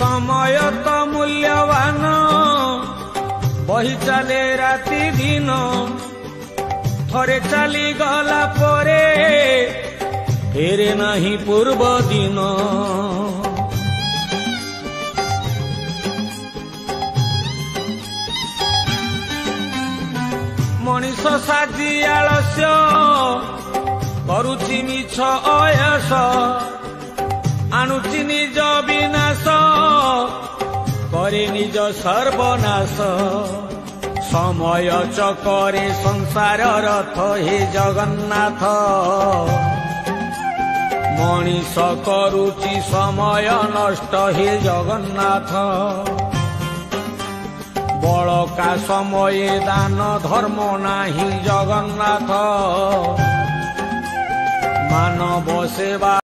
समय तो मूल्यवान बही चले राति दिन थरे चली गला परे फेरे नहीं पूर्व दिन मनीष साजी आलस्य करुछि मिछ अयस आणुछि निज विनाश करे निज सर्वनाश समय चकरे संसार रथ हे जगन्नाथ मनीष करुछि समय नष्ट हे जगन्नाथ बड़का समय दान धर्म नाही जगन्नाथ मानव सेवा